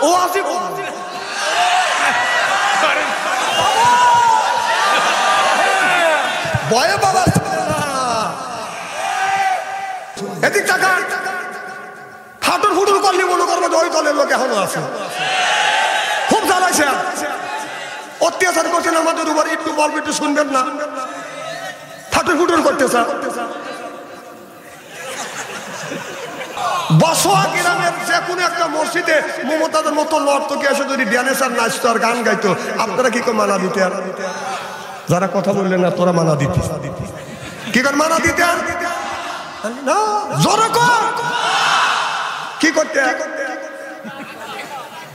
ও আসি ভয়ে বাবা এদিক টাকা হাঁটুর ফুটুর করলে মনে করবো ওই দলের লোক এখনো আছে খুব জ্বালাইছে অত্যাচার করছেন আমাদের উপর একটু বলবে একটু শুনবেন না হাঁটুর ফুটুর করতেছে বসোয়া গ্রামের যে কোনো একটা মসজিদে মমতাদের মতো নর্তকী এসে যদি ড্যান্সার নাচতো আর গান গাইতো আপনারা কি করে মানা দিতেন যারা কথা বললেন না তোরা মানা দিতে কি করে মানা দিতেন না জোরে কর কি করতে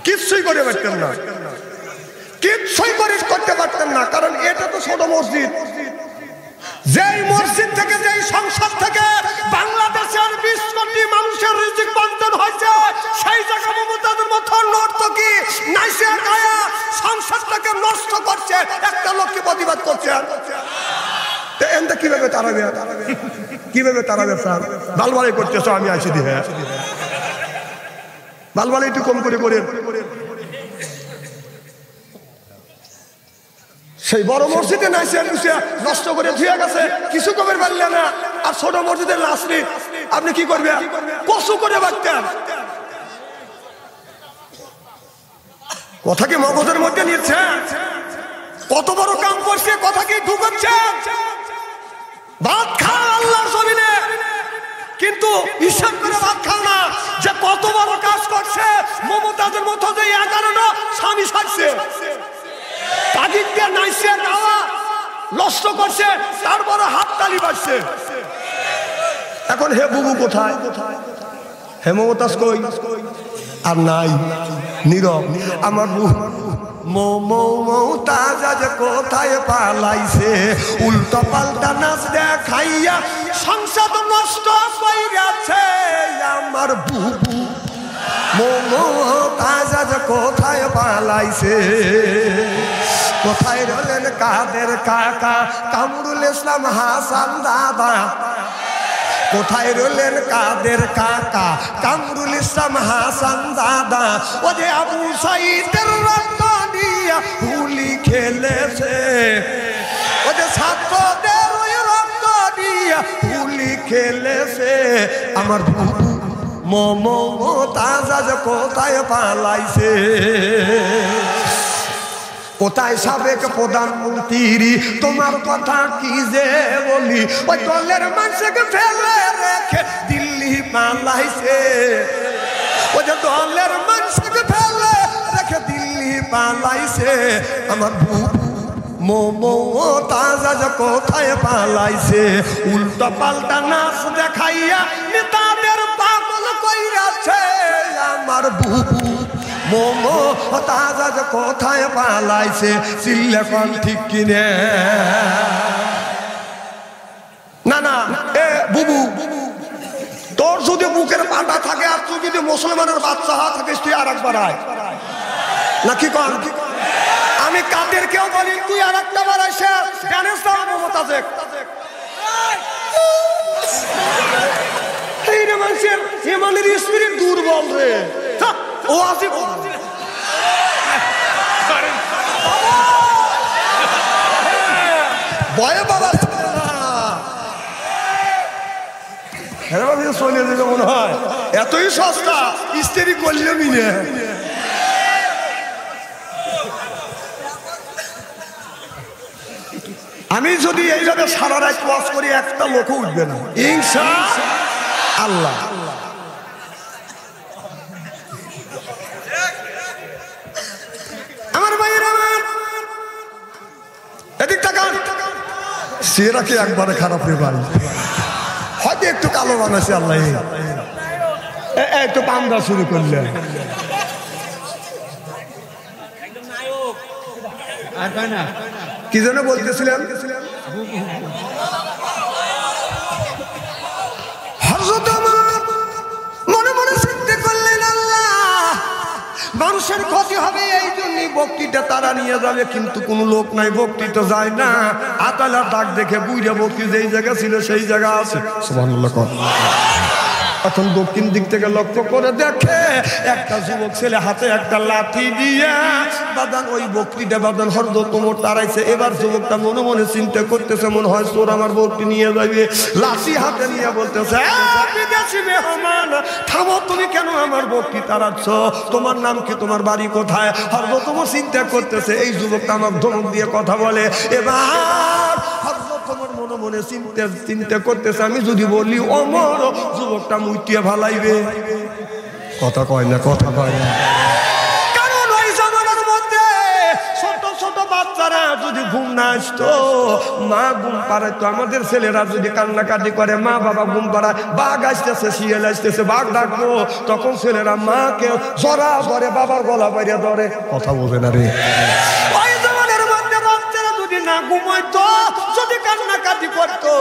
কিচ্ছুই করে পারতেন না কিচ্ছুই করতে পারতেন না কারণ এটা তো ছোট মসজিদ যেই মসজিদ থেকে যেই সংসদ থেকে বাংলাদেশের 20 কোটি মানুষের রিজিক বন্টন হয়েছে সেই জায়গা মমতাদের মতো নর্তকী নাইসে গায়া সংসদটাকে নষ্ট করছে একটা লোককে প্রতিবাদ করছে এনটা কিভাবে তাড়াবে স্যার বালবালাই করতেছ আমি আইসি দিয়ে বালবালাই একটু কম করে সেই বড় মসজিদে নাইসে নষ্ট করে ধুয়ে গেছে কিছু কমের পারলে না আর ছোট মসজিদের নাসরি আপনি কি করবেন কসু করে বাড়তেন কথা কি মগজের মধ্যে নিচ্ছে কত বড় কাম করছে কথা কি ঢুকাচ্ছে ভাত খান আল্লাহর জমিনে কিন্তু হিসাব করে ভাত খাও না যে কত বড় কাজ করছে মমতাজের মতো যে 11টা স্বামী ছাড়ছে তাগিদ দিয়ে নাইছে গাওয়া নষ্ট করছে তারপরে হাততালি বাজছে এখন হে বুবু কোথায় হে মমতাজ কই আর নাই নীরব আমার মমতাজ আজ কোথায় পালাইছে উল্টো পাল্টা নাচ দেখাইয়া সংসদ নষ্ট কইরাছে আমার বুবু মমতাজ আজ কোথায় পালাইছে কোথায় রলেন কাদের কাকা কামরুল ইসলাম হাসান দাদা কোথায় রলেন কাদের কাকা কামরুল ইসলাম হাসান দাদা ও যে আবু সাইদের রক্ত দিয়া হুলি খেলেছে ও যে ছাত্রদের ওই রক্ত দিয়া হুলি খেলেছে আমার বুবু মমতাজ আজ কোথায় পালাইছে কোথায় সাবেক প্রধানমন্ত্রী তোমার কথা কি যে বলি ওই দলের মানুষকে ফেলে রেখে দিল্লি পালাইছে ওই যে দলের মানুষকে ফেলে রেখে দিল্লি পালাইছে আমার বুবু মমতাজ আজ কোথায় পালাইছে উল্টো পাল্টা নাচ দেখাইয়া নেতাদের পাগল কইরাছে আমার বুবু মমতাজ আজ কোথায় পালাইছে চিল্লে কোন ঠিক কিনে না না এ বুবু তোর যদি বুকের পাটা থাকে আর তুই যদি মুসলমানের বাচ্চা থাকিস তুই আর একবার আয় নাকি কন আমি কাদের কেউ বলি তুই আর একটা বার এসে জানিস না মমতাজে এই রে মানুষের ইমানের স্পিরিট দুর্বল রে ও আসি ভয়ে বাবা চলে যাবে মনে হয় এতই সস্তা স্ত্রী করলে মিলে আমি যদি এইভাবে সারা রাত ওয়াজ করি একটা লোক উঠবে না ইনশাআল্লাহ আমার ভাইয়েরা এদিক তাকান সেরা কি একবারে খারাপ রে ভাই হয়তো একটু কালো বানাইছে আল্লাহ একটু পামদা শুরু করলে কি যেন বলতেছিলেন হযরত মনে মনে চিন্তা করলেন আল্লাহ মানুষের ক্ষতি হবে এই জন্য বক্তিটা তারা নিয়ে যাবে কিন্তু কোন লোক নাই বক্তি তো যায় না আতালার ডাক দেখে বুইরা বক্তি যেই জায়গা ছিল সেই জায়গা আছে সুবহানাল্লাহ এখন দক্ষিণ দিক থেকে লক্ষ্য করে দেখে একটা যুবক ছেলে হাতে একটা লাঠি দিয়ে বাদান ওই বকরিটা বাদান হরদত ওমর তাড়াইছে। এবার যুবকটা মনে মনে চিন্তা করতেছে, মনে হয় চোর আমার বকরি নিয়ে যাবে। লাঠি হাতে নিয়ে বলতেছে, বিদেশি মেহমান থামো, তুমি কেন আমার বকরি তাড়াচ্ছ? তোমার নাম কি? তোমার বাড়ি কোথায়? হরদত ওমর চিন্তা করতেছে এই যুবকটা আমাকে ধমক দিয়ে কথা বলে। এবার তোমার মনে মনে চিন্তা করতেছে, আমি যদি বলি ওমর, যুবকটা মুইটিয়া ভালাইবে। কথা কয় না, কথা কয় না। কারণ ওই জামানার মধ্যে ছোট ছোট বাচ্চারা যদি ঘুম না আসতো, মা ঘুম পাড়াইতো। আমাদের ছেলেরা যদি কান্নাকাটি করে, মা বাবা ঘুম পাড়ায়, বাঘ আসতেছে, শিয়াল আসতেছে, বাঘ ডাকবো, তখন ছেলেরা মাকে জরা ধরে, বাবার গলা বাইরে ধরে। কথা বলবে না রে। ওই জামানার মধ্যে বাচ্চারা যদি না ঘুমাইতো, যদি কান্নাকাটি করতো,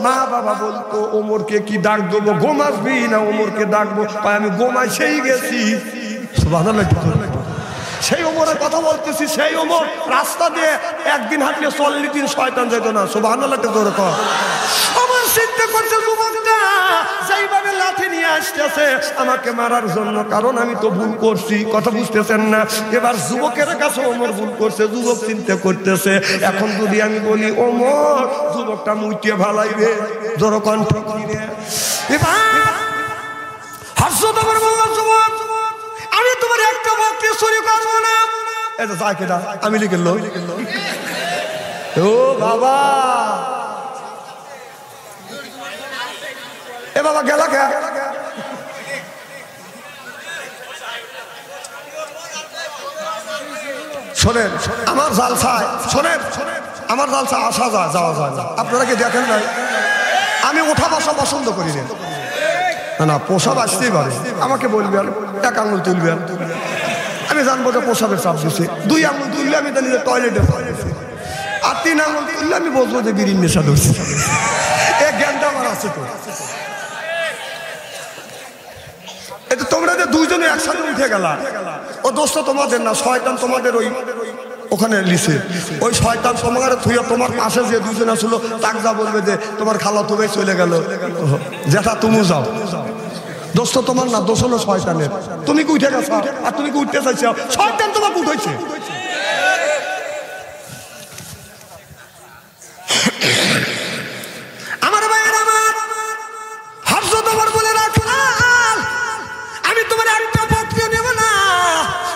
মা বাবা বলতো ওমরকে কি ডাক দেবো? ঘুমাসবি না ওমরকে ডাকবো? আমি ঘুমাই সেই গেছি। সুবহানাল্লাহ। সেই ওমরের কথা বলতেছি। সেই ওমর রাস্তা দিয়ে একদিন হাঁটলে 40 দিন শয়তান যেত না। সুবহানাল্লাহ। আমার চিন্তা করছে যুবকটা সেইভাবে লাঠি নিয়ে আসতেছে আমাকে মারার জন্য, কারণ আমি তো ভুল করছি। কথা বুঝতেছেন না? এবার যুবকের কাছে ওমর ভুল করছে। যুবক চিন্তা করতেছে, এখন যদি আমি বলি ওমর, যুবকটা মুইটিয়ে ভালাইবে। জোর কণ্ঠ করে এবার হযরত ওমর বললেন, যুবক, আমি তোমার একটা বকরি চুরি করবো না। এটা যা কেডা? আমি লিখল। ও বাবা, এ বাবা গেলা কে? শোনেন, আমার জালসায় শোনেন, আমার জালসায় আসা যায়, যাওয়া যায় না। আপনারা কি দেখেন নাই? আমি ওঠা বসা পছন্দ করি না। না, পোশাক আসতেই পারে। আমাকে বলবেন, এক আঙুল তুলবেন, আমি জানবো যে পোশাকের চাপ দিচ্ছে। 2 আঙুল তুললে আমি জানি যে টয়লেটে, আর 3 আঙুল তুললে আমি বলবো যে বিড়ির নেশা ধরছে। এই জ্ঞানটা আমার আছে তো। এটা তোমরা যে দুইজনে একসাথে উঠে গেলা, ও দোষ তো তোমাদের না, শয়তান তোমাদের ওই ওখানে লিসে। ওই শয়তান তোমার থুইয়া তোমার পাশে যে দুজনে ছিল তাক যা বলবে যে তোমার খালা তুমি চলে গেল, যেটা তুমি যাও। দোষ তো তোমার না, দোষ হলো শয়তানের। তুমি কি উঠে গেছো আর তুমি কি উঠতে চাইছো? শয়তান তোমাকে উঠাইছে। আমার ভাইয়ের আমার, হযরত ওমর বলে রাখো, আমি তোমার একটা বকরি নেব না,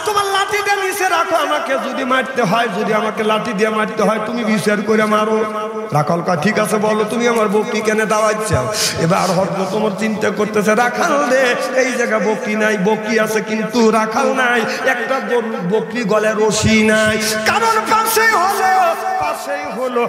তোমার লাঠিটা নিচে রাখো। আমাকে যদি মারতে হয়, যদি আমাকে লাঠি দিয়ে মারতে হয়, তুমি বিচার করে মারো। রাখাল কা ঠিক আছে, বলো তুমি আমার বকরি কেন দাওয়াচ্ছ? এবার হযরত ওমর চিন্তা করতেছে, রাখাল রে, এই জায়গা বকরি নাই, বকরি আছে কিন্তু রাখাল নাই। একটা বকরি গলে রশি নাই, কারণ পাশেই হলো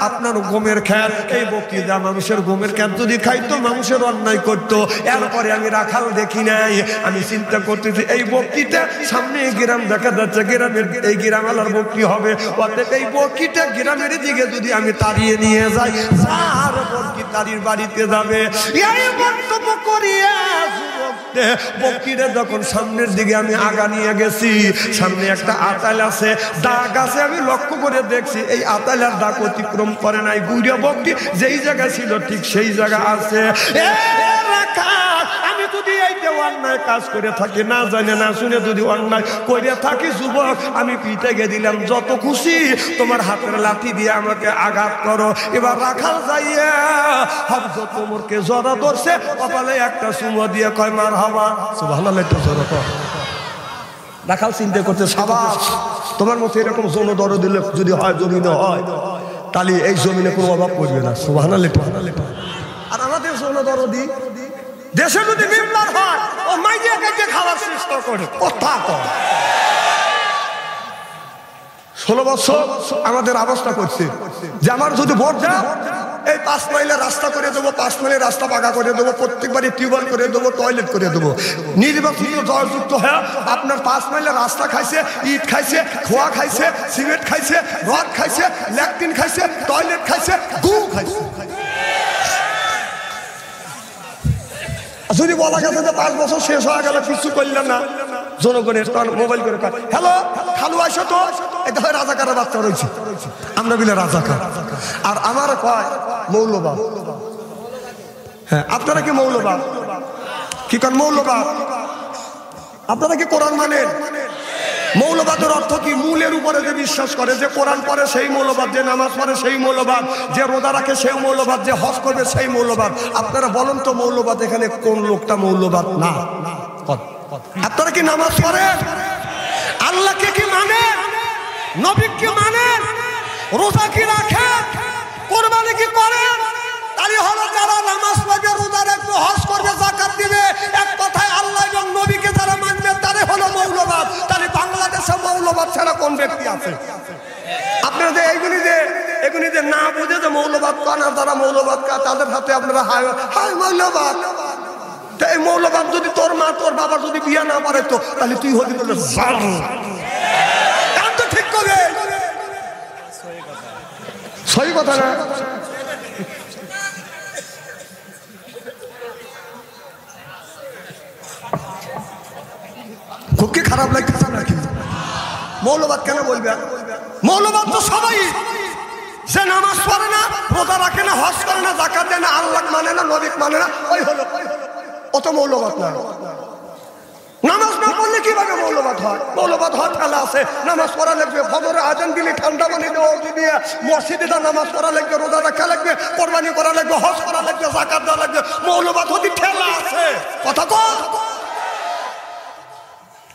আপনার গমের খেত। এই বকরি যা মানুষের গমের খেত যদি খাইতো, মানুষের অন্যায় করতো। এরপরে আমি রাখাল দেখি নাই। আমি চিন্তা করতেছি, এই বকরিটা সামনে গ্রাম দেখা যাচ্ছে, গ্রামের এই গ্রামালার বকরি হবে, অতএব এই বকরিটা গ্রামের দিকে যদি আমি তাড়িয়ে নিয়ে যাই, আর বকরি তারির বাড়িতে যাবে। এই বক্তব্য করিয়া বকরিটা যখন সামনের দিকে আমি আগা নিয়ে গেছি, সামনে একটা আতাল আছে, দাগ আছে। আমি লক্ষ্য করে দেখছি এই আতালের দাগ অতিক্রম করে নাই। বুড়িয়া বকরি যেই জায়গা ছিল ঠিক সেই জায়গা আছে। আমি যদি এই অন্যায় কাজ করে থাকি, না জানে না শুনে যদি অন্যায় করে থাকি, যুবক, আমি পিঠে গে দিলাম, যত খুশি তোমার হাতের লাঠি দিয়ে আমাকে আঘাত করো। এবার রাখাল যাইয়া হযরত ওমরকে জড়া ধরছে, কপালে একটা চুমো দিয়ে কয় মারহাবা। সুবহানাল্লাহ। রাখাল চিন্তা করছে, সাবাস, তোমার মতো এরকম জনদর দিলে যদি হয়, জমিনে হয়, তাহলে এই জমিনে কোনো অভাব পড়বে না। সুবহানাল্লাহ। আর আমাদের জনদরদি দেশে যদি বিপ্লব হয়, ও মাইয়া কাজে খাওয়ার চেষ্টা করে। কথা কয় 16 বছর আমাদের অবস্থা করছে যে আমার যদি ভোট দাও, এই 5 মাইলের রাস্তা করে দেবো, 5 মাইলের রাস্তা পাকা করে দেবো, প্রত্যেকবারই টিউবওয়েল করে দেবো, টয়লেট করে দেবো। নির্বাচিত জয়যুক্ত হয়ে আপনার 5 মাইলের রাস্তা খাইছে, ইট খাইছে, খোয়া খাইছে, সিমেন্ট খাইছে, রড খাইছে, ল্যাট্রিন খাইছে, টয়লেট খাইছে, গু খাইছে। যদি বলা গেছে যে 5 বছর শেষ হয়ে গেল, কিছু করলেন না, জনগণের মোবাইল করে হ্যালো খালু আইসো তো, এটা হয় রাজাকারের বাচ্চা রয়েছে, আমরা বিলে রাজাকার। আর আমার কয় মৌলবাদ। হ্যাঁ, আপনারা কি মৌলবাদ? কি কারণ মৌলবাদ? আপনারা কি কোরআন মানেন? মৌলবাদের অর্থ কি? মূলের উপরে যে বিশ্বাস করে, যে কোরআন পড়ে সেই মৌলবাদ, যে নামাজ পড়ে সেই মৌলবাদ, যে রোজা রাখে সেই মৌলবাদ, যে হজ করবে সেই মৌলবাদ। আপনারা বলেন তো মৌলবাদ এখানে কোন লোকটা মৌলবাদ না? আপনারা কি নামাজ পড়েন? আল্লাহকে কি মানেন? নবীকে মানেন? রোজা কি রাখেন? কোরবানি কি করেন? তাহলে হলো যারা নামাজ পড়বে, রোজা রাখবে, হজ করবে, যাকাত দিবে, এক কথায় আল্লাহ এবং নবীকে যারা মানবে তারাই হলো মৌলবাদ। তাহলে বাংলাদেশে মৌলবাদ ছাড়া কোন ব্যক্তি আছে? আপনারা যে এগুলি যে না বুঝে যে মৌলবাদ কান, আর যারা মৌলবাদ কা তাদের হাতে আপনারা হায় হায় মৌলবাদ। এই মৌলবাদ যদি তোর মা তোর বাবা যদি বিয়ে না পারে তো তাহলে তুই হতে বলে তো ঠিক করে। সহি কথা না? খুব কি খারাপ লাগছে নাকি? মৌলবাদ কেন বলবে? মৌলবাদ তো সবাই, যে নামাজ পড়ে না, রোজা রাখে না, হজ করে না, যাকাত দেয় না, আল্লাহ মানে না, নবী মানে না, ওই হলো অত মৌলবাদ না। নামাজ না পড়লে কিভাবে মৌলবাদ হয়? মৌলবাদ হওয়ার খেলা আছে। নামাজ পড়া লাগবে, ফজরে আজান দিলে ঠান্ডা পানি দিয়ে মসজিদে নামাজ পড়া লাগবে, রোজা রাখা লাগবে, কোরবানি করা লাগবে, হজ করা লাগবে, যাকাত দেওয়া লাগবে। মৌলবাদ হতে খেলা আছে, কথা কর।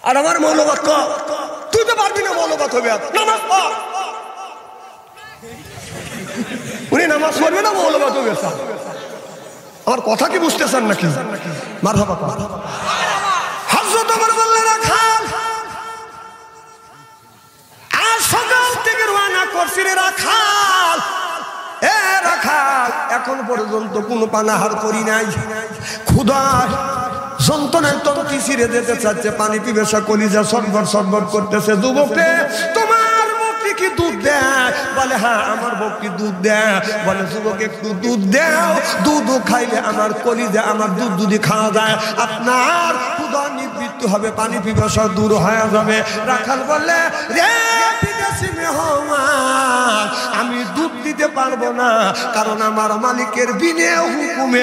আর আমার মৌলবাদ ক, তুই তো পারবি না মৌলবাদ হবে। নামাজ পড়, উনি নামাজ পড়বে না, মৌলবাদ হবে। আমার কথা কি বুঝতেছেন নাকি? মারহাবা। হযরত ওমর বললেন, রাখাল আজ সকাল থেকে রওনা করছি রে রাখাল, এ রাখাল এখন পর্যন্ত কোনো পানাহার করি নাই, ক্ষুধায় যন্ত্রণায় তন্ত্রী ছিঁড়ে যেতে চাচ্ছে, পানি পিপাসা কলিজা সরবর সরবর করতেছে। যুবককে তোমার বকরি কি দুধ দেয়? বলে হ্যাঁ আমার বকরি দুধ দেয়। বলে যুবক একটু দুধ দাও, দুধ খাইলে আমার কলিজা আমার দুধ যদি খাওয়া যায় আপনার ক্ষুধা নিবৃত্ত হবে, পানি পিপাসা দূর হয়ে যাবে। রাখাল বললে, রে বিদেশি মেহমান, আমি দুধ দিতে পারবো না, কারণ আমার মালিকের বিনে হুকুমে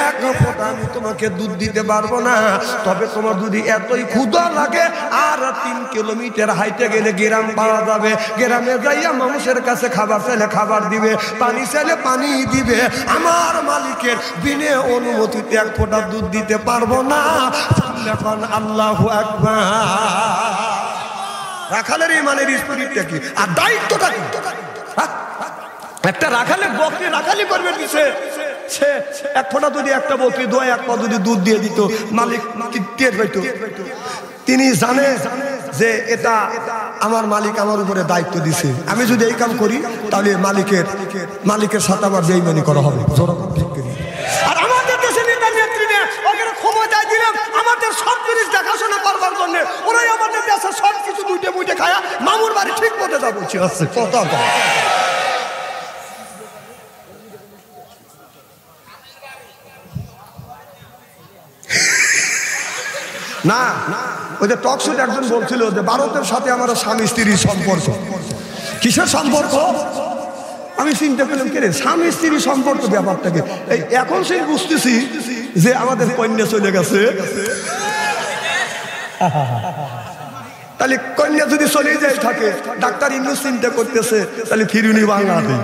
এক ফোঁটা আমি তোমাকে দুধ দিতে পারবো না। তবে তোমার যদি এতই ক্ষুধা লাগে আর 3 কিলোমিটার হাইটে গেলে গ্রাম পাওয়া যাবে, গ্রামে যাইয়া মানুষের কাছে খাবার চাইলে খাবার দিবে, পানি চাইলে পানি দিবে। আমার মালিকের বিনে অনুমতিতে 1 ফোঁটা দুধ দিতে পারবো না। এখন আল্লাহু আকবার। রাখালের ইমানের স্পিরিটটা কি আর দায়িত্বটা কি? একটা রাখালের বকরি রাখালি করবে দিছে, সে 1 ফোঁটা যদি একটা বকরি 2-1 পা যদি দুধ দিয়ে দিত, মালিক কি টের পাইতো? তিনি জানে যে এটা আমার মালিক আমার উপরে দায়িত্ব দিছে, আমি যদি এই কাম করি তাহলে মালিকের সাথে আবার বেঈমানি করা হবে। আর আমাদের দেশে নেতা নেত্রীরা ওদের ক্ষমতা দিলাম আমাদের সব জিনিস দেখাশোনা করবার জন্য, ওরাই আমাদের দেশে সব কিছু দুইটে মুইটে খায়া মামুর বাড়ি ঠিক মতো যা বলছে আছে কথা না। ওই যে টক শোতে একজন বলছিল যে ভারতের সাথে আমার স্বামী স্ত্রীর সম্পর্ক। কিসের সম্পর্ক? আমি চিন্তা করলাম কে রে স্বামী স্ত্রীর সম্পর্ক ব্যাপারটাকে। এই এখন সেই বুঝতেছি যে আমাদের কন্যা চলে গেছে। তাহলে কন্যা যদি চলে যায় থাকে, ডাক্তার ইংলিশ চিন্তা করতেছে তাহলে ফিরুনি বাংলাতে।